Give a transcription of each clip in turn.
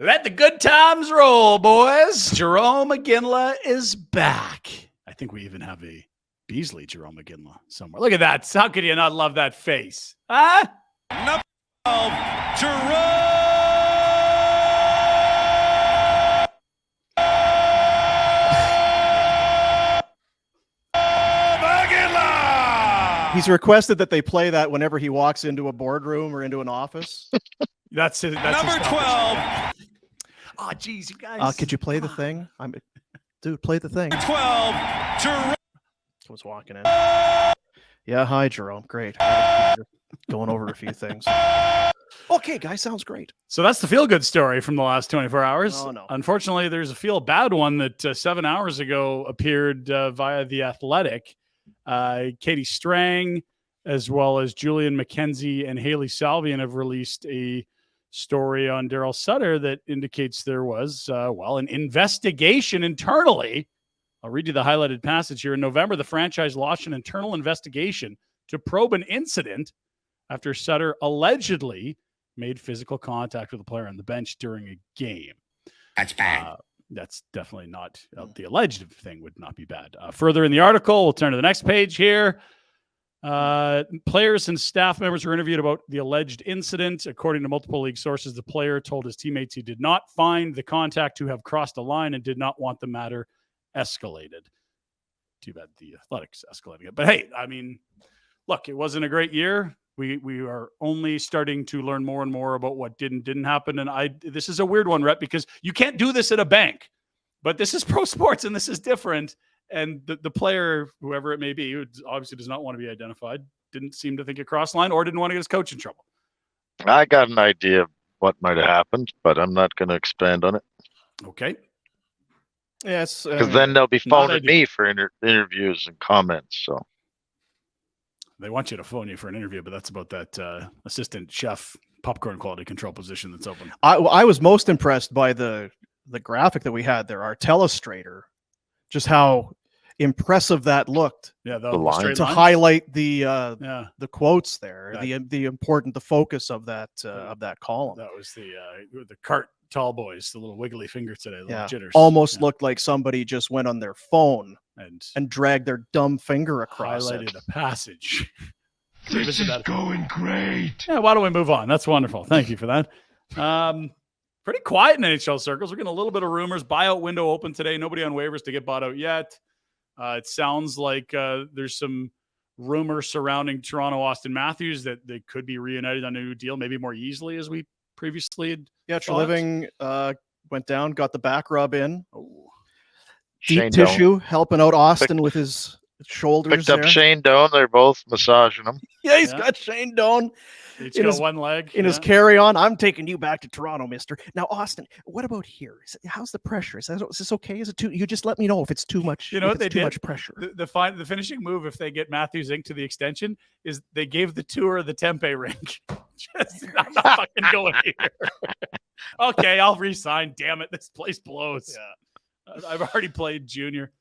Let the good times roll, boys. Jerome McGinley is back. I think we even have a Beasley Jerome McGinley somewhere. Look at that. How could you not love that face? Huh? Number 12, Jerome McGinley. He's requested that they play that whenever he walks into a boardroom or into an office. That's Number 12. Oh, geez, you guys. Could you play the thing? Dude, play the thing. 12, Jerome. Was walking in. Yeah, hi, Jerome. Great. Going over a few things. Okay, guys, sounds great. So that's the feel-good story from the last 24 hours. Oh, no. Unfortunately, there's a feel-bad one that 7 hours ago appeared via The Athletic. Katie Strang, as well as Julian McKenzie and Haley Salvian have released a story on Daryl Sutter that indicates there was, an investigation internally. I'll read you the highlighted passage here. In November, the franchise launched an internal investigation to probe an incident after Sutter allegedly made physical contact with a player on the bench during a game. That's bad. That's definitely not the alleged thing would not be bad. Further in the article, we'll turn to the next page here. Players and staff members were interviewed about the alleged incident. According to multiple league sources, the player told his teammates he did not find the contact to have crossed a line and did not want the matter escalated. Too bad the Athletics escalating it. But hey, I mean, look, it wasn't a great year. We are only starting to learn more and more about what didn't happen. And this is a weird one, Rhett, because you can't do this at a bank. But this is pro sports and this is different. And the player, whoever it may be, who obviously does not want to be identified, didn't seem to think it crossed line or didn't want to get his coach in trouble. I got an idea of what might have happened, but I'm not going to expand on it. Okay. Yes. Because then they'll be phoning me for interviews and comments. So they want you to phone you for an interview, but that's about that assistant chef popcorn quality control position that's open. I was most impressed by the graphic that we had there, our telestrator, just how impressive that looked. Yeah, the line to highlight the quotes there, the focus of that column. That was the cart tall boys, the little wiggly finger today, the little jitters. Almost looked like somebody just went on their phone and dragged their dumb finger across highlighted a passage. This is going great. Yeah, why don't we move on? That's wonderful. Thank you for that. Pretty quiet in NHL circles. We're getting a little bit of rumors. Buyout window open today. Nobody on waivers to get bought out yet. It sounds like there's some rumors surrounding Toronto Austin Matthews that they could be reunited on a new deal, maybe more easily as we previously had. Yeah, Treliving went down, got the back rub in. Oh. Deep tissue, helping out Austin with his shoulders. Picked up Shane Doan. They're both massaging him. Yeah, he's got Shane Doan. He's got one leg. In his carry-on. I'm taking you back to Toronto, mister. Now, Austin, what about here? How's the pressure? Is this okay? Is it too? You just let me know if it's too much. You know what they did? Too much pressure. The finishing move, if they get Matthews Inc. to the extension, is they gave the tour of the Tempe rink. I'm not fucking going here. Okay, I'll resign. Damn it, this place blows. Yeah, I've already played junior.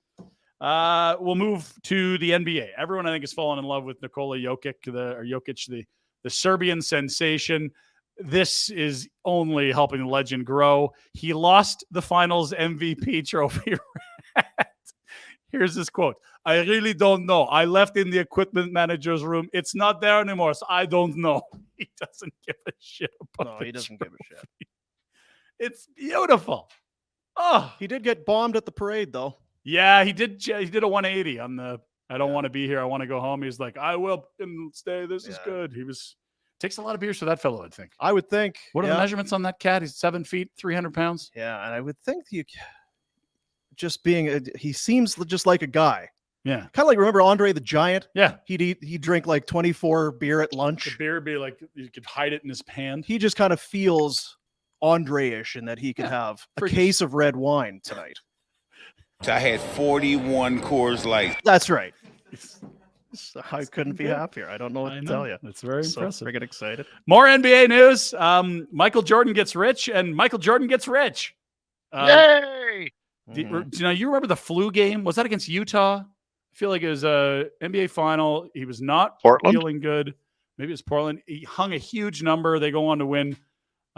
We'll move to the NBA. Everyone, I think, has fallen in love with Nikola Jokic, the Serbian sensation. This is only helping the legend grow. He lost the finals MVP trophy. Here's his quote. I really don't know. I left in the equipment manager's room. It's not there anymore, so I don't know. He doesn't give a shit about he doesn't give a shit. It's beautiful. Oh, he did get bombed at the parade, though. Yeah, he did. He did a 180 on the I don't want to be here. I want to go home. He's like, I will stay. This is good. Takes a lot of beers for that fellow, I think. I would think. What are the measurements on that cat? He's 7 feet, 300 pounds. Yeah, and I would think he seems just like a guy. Yeah. Kind of like, remember Andre the Giant? Yeah. He'd drink like 24 beer at lunch. The beer would be like, you could hide it in his hand. He just kind of feels Andre-ish in that he could have a case of red wine tonight. I had 41 Coors Light. That's right. I couldn't be happier. I don't know what to tell you. That's very impressive. Freaking excited. More NBA news. Michael Jordan gets rich, and Michael Jordan gets rich. Yay! You remember the flu game? Was that against Utah? I feel like it was a NBA final. He was not feeling good. Maybe it's Portland. He hung a huge number. They go on to win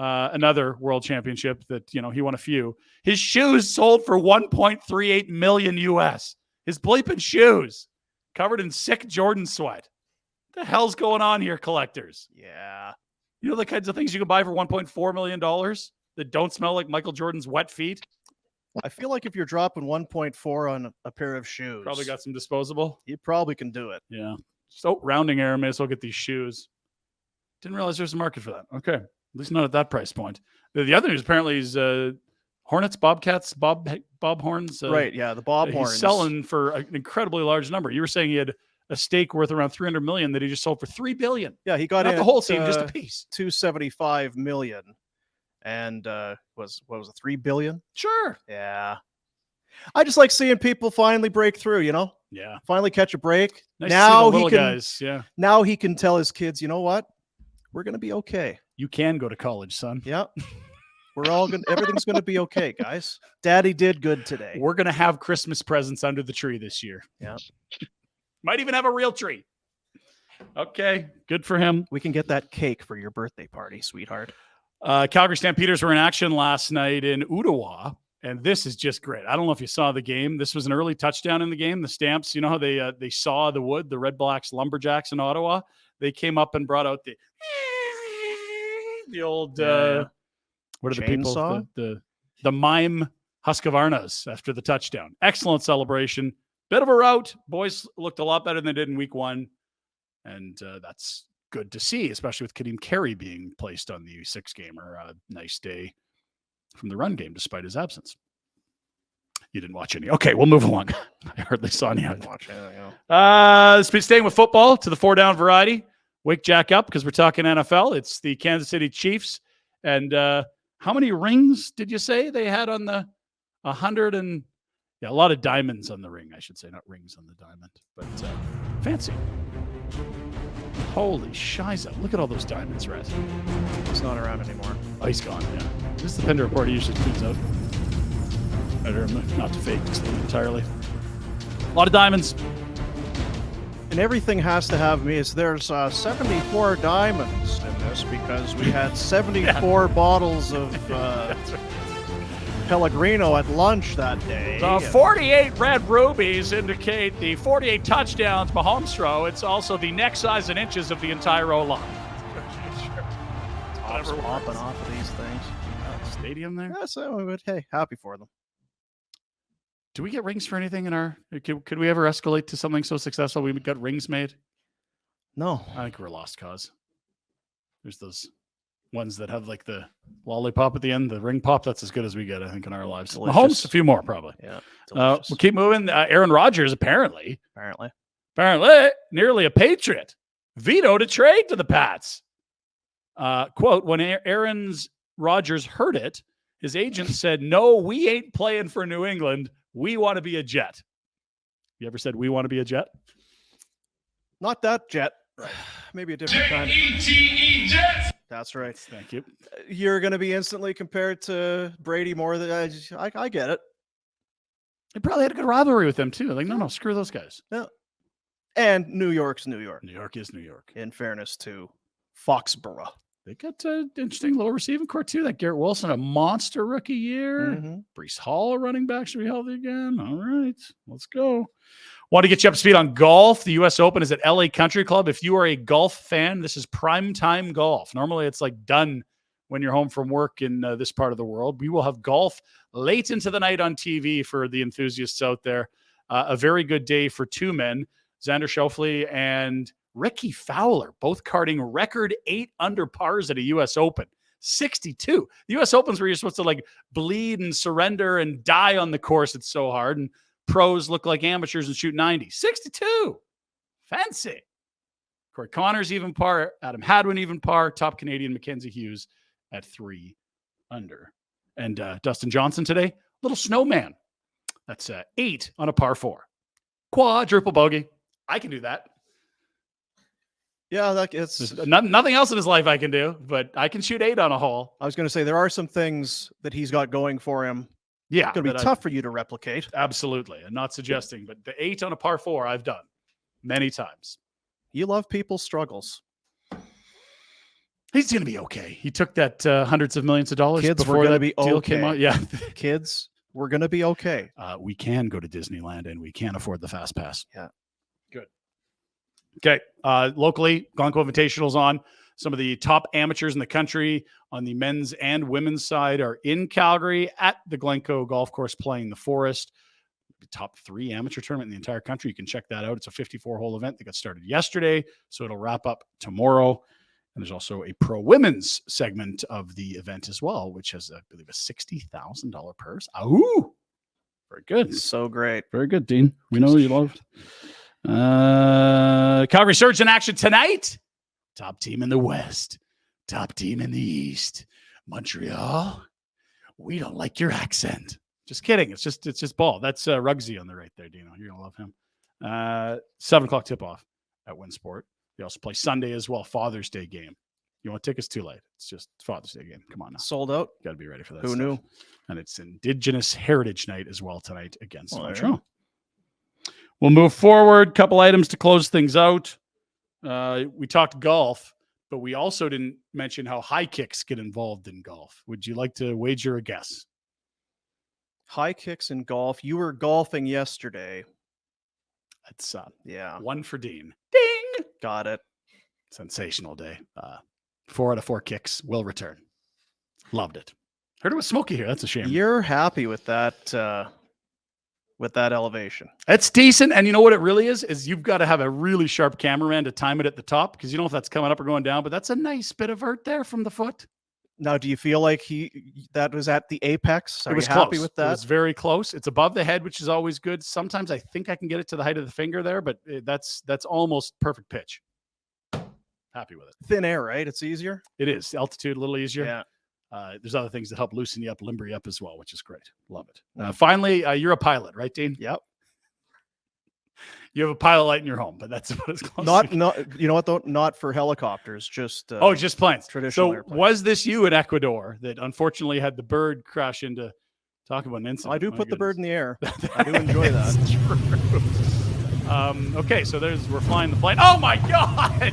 another world championship that, he won a few. His shoes sold for $1.38 million US. His bleeping shoes covered in sick Jordan sweat. What the hell's going on here, collectors? Yeah. You know the kinds of things you can buy for $1.4 million that don't smell like Michael Jordan's wet feet? I feel like if you're dropping 1.4 on a pair of shoes, Probably got some disposable. you probably can do it. Yeah. So rounding error, may as well get these shoes. Didn't realize there's a market for that. Okay. At least not at that price point. The other news apparently is Hornets, Bobcats, Bob Horns. Right. Yeah. The Bob he's Horns. selling for an incredibly large number. You were saying he had a stake worth around $300 million that he just sold for $3 billion. Yeah. He got Not in the whole team, just a piece. $275 million. And what was it, $3 billion? Sure. Yeah. I just like seeing people finally break through, Yeah. finally catch a break. Nice now to see the he can, guys. Yeah. now he can tell his kids, you know what? We're going to be okay. You can go to college, son. Yeah. Everything's going to be okay, guys. Daddy did good today. We're going to have Christmas presents under the tree this year. Yeah. Might even have a real tree. Okay. Good for him. We can get that cake for your birthday party, sweetheart. Calgary Stampeders were in action last night in Ottawa, and this is just great. I don't know if you saw the game. This was an early touchdown in the game. The Stamps, you know how they saw the wood, the Red Blacks, Lumberjacks in Ottawa. They came up and brought out the old what are the Chainsaw? people the mime Husqvarnas after the touchdown. Excellent celebration. Bit of a rout. Boys looked a lot better than they did in week one, and that's good to see, especially with Kadeem Carey being placed on the 6-gamer. Nice day from the run game, despite his absence. You didn't watch any. Okay, we'll move along. I hardly saw any. Watch anything, Staying with football to the 4-down variety. Wake Jack up because we're talking NFL. It's the Kansas City Chiefs. And how many rings did you say they had on the 100 and a lot of diamonds on the ring, I should say, not rings on the diamond, but fancy. Holy shiza. Look at all those diamonds, Rhett. He's not around anymore. Oh, he's gone, yeah. This is the Pinder report he usually tweets out. Better not to fake this thing entirely. A lot of diamonds. And everything has to have me. There's 74 diamonds in this because we had 74 bottles of Pellegrino at lunch that day. The 48 red rubies indicate the 48 touchdowns Mahomes throw. It's also the neck size and inches of the entire O-line. Tops popping off of these things. Stadium there? Yeah, so, hey, happy for them. Do we get rings for anything in our... Could we ever escalate to something so successful we got rings made? No. I think we're a lost cause. There's those ones that have like the lollipop at the end, the ring pop. That's as good as we get, I think, in our lives. Delicious. Mahomes, a few more probably. Yeah. We'll keep moving. Aaron Rodgers apparently, nearly a Patriot, vetoed a trade to the Pats. Quote, when Aaron Rodgers heard it, his agent said, "No, we ain't playing for New England. We want to be a Jet." You ever said we want to be a Jet? Not that Jet. Maybe a different kind. J-E-T-E Jets. That's right. Thank you. You're going to be instantly compared to Brady more than I get it. He probably had a good rivalry with them too. Like, no, screw those guys. Yeah. And New York's New York. New York is New York. In fairness to Foxborough. They got an interesting little receiving core too. That Garrett Wilson, a monster rookie year. Mm-hmm. Breece Hall, a running back, should be healthy again. All right, let's go. Want to get you up to speed on golf. The U.S. Open is at LA Country Club. If you are a golf fan, this is prime time golf. Normally, it's like done when you're home from work in this part of the world. We will have golf late into the night on TV for the enthusiasts out there. A very good day for two men, Xander Schauffele and Ricky Fowler, both carding record 8 under pars at a U.S. Open. 62. The U.S. Opens where you're supposed to like bleed and surrender and die on the course. It's so hard. And pros look like amateurs and shoot 90. 62. Fancy. Corey Connors even par. Adam Hadwin even par. Top Canadian Mackenzie Hughes at 3 under. And Dustin Johnson today, little snowman. That's 8 on a par 4. Quadruple bogey. I can do that. Yeah, it's nothing else in his life I can do, but I can shoot 8 on a hole. I was going to say there are some things that he's got going for him. Yeah, it's going to be tough for you to replicate. Absolutely. I'm not suggesting, but the 8 on a par 4 I've done many times. You love people's struggles. He's going to be okay. He took that hundreds of millions of dollars Kids, before we're gonna that be deal okay. came out. Yeah. Kids, we're going to be okay. We can go to Disneyland and we can afford the fast pass. Yeah. Good. Okay. Locally, Glencoe Invitational's on. Some of the top amateurs in the country on the men's and women's side are in Calgary at the Glencoe Golf Course playing the Forest. The top 3 amateur tournament in the entire country. You can check that out. It's a 54-hole event that got started yesterday, so it'll wrap up tomorrow. And there's also a pro women's segment of the event as well, which has, I believe, a $60,000 purse. Ooh, very good. So great. Very good, Dean. We know you loved. Calgary Surge in action tonight. Top team in the West. Top team in the East. Montreal. We don't like your accent. Just kidding. It's just ball. That's Rugsy on the right there, Dino. You're gonna love him. 7:00 tip-off at Winsport. They also play Sunday as well, Father's Day game. You want tickets? Too late. It's just Father's Day game. Come on now. Sold out. Got to be ready for that. Who knew? And it's Indigenous Heritage Night as well tonight against Montreal. Yeah. We'll move forward. Couple items to close things out. We talked golf, but we also didn't mention how high kicks get involved in golf. Would you like to wager a guess? High kicks in golf. You were golfing yesterday. It's Yeah. 1 for Dean. Ding! Got it. Sensational day. 4 out of 4 kicks will return. Loved it. Heard it was smoky here. That's a shame. You're happy with that elevation. It's decent. And you know what it really is you've got to have a really sharp cameraman to time it at the top because you don't know if that's coming up or going down, but that's a nice bit of vert there from the foot. Now, do you feel like that was at the apex? Are It was you happy close. with that? It was very close. It's above the head, which is always good. Sometimes I think I can get it to the height of the finger there, but that's almost perfect pitch. Happy with it. Thin air, right? It's easier. It is. Altitude a little easier. Yeah. There's other things that help loosen you up, limber you up as well, which is great. Love it. Finally, you're a pilot, right, Dean? Yep. You have a pilot light in your home, but that's about as close. Not, you know what though? Not for helicopters, just just planes. Traditional So airplanes. was this you in Ecuador that unfortunately had the bird crash into? Talk about an incident. I do My put the bird in goodness. the air. I do enjoy that. True. Okay, so we're flying the plane. Oh my God!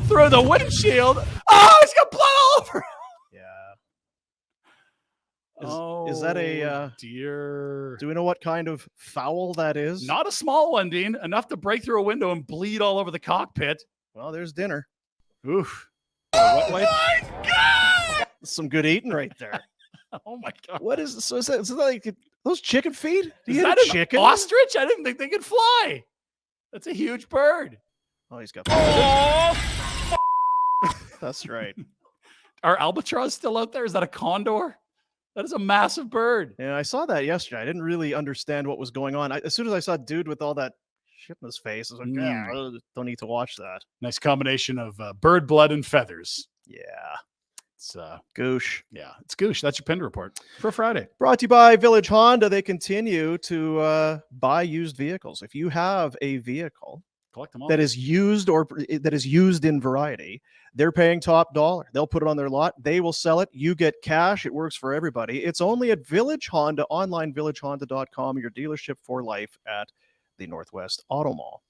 Through the windshield. Oh, it's got blood all over. Yeah. Is that a dear? Do we know what kind of foul that is? Not a small one, Dean. Enough to break through a window and bleed all over the cockpit. Well, there's dinner. Oof. Oh my God! Some good eating right there. Oh my God. What is this? So is that like those chicken feet? Do Is you that get an a chicken? ostrich? I didn't think they could fly. That's a huge bird. Oh, he's got. Oh, That's right. Are albatross still out there? Is that a condor? That is a massive bird. Yeah, I saw that yesterday. I didn't really understand what was going on. As soon as I saw a dude with all that shit in his face, I was like, yeah, don't need to watch that. Nice combination of bird blood and feathers. Yeah. It's Goosh. yeah, it's goosh. That's your Pinder report for Friday. Brought to you by Village Honda. They continue to buy used vehicles. If you have a vehicle Collect them all. that is used or that is used in variety, they're paying top dollar. They'll put it on their lot. They will sell it. You get cash. It works for everybody. It's only at Village Honda, online villagehonda.com, your dealership for life at the Northwest Auto Mall.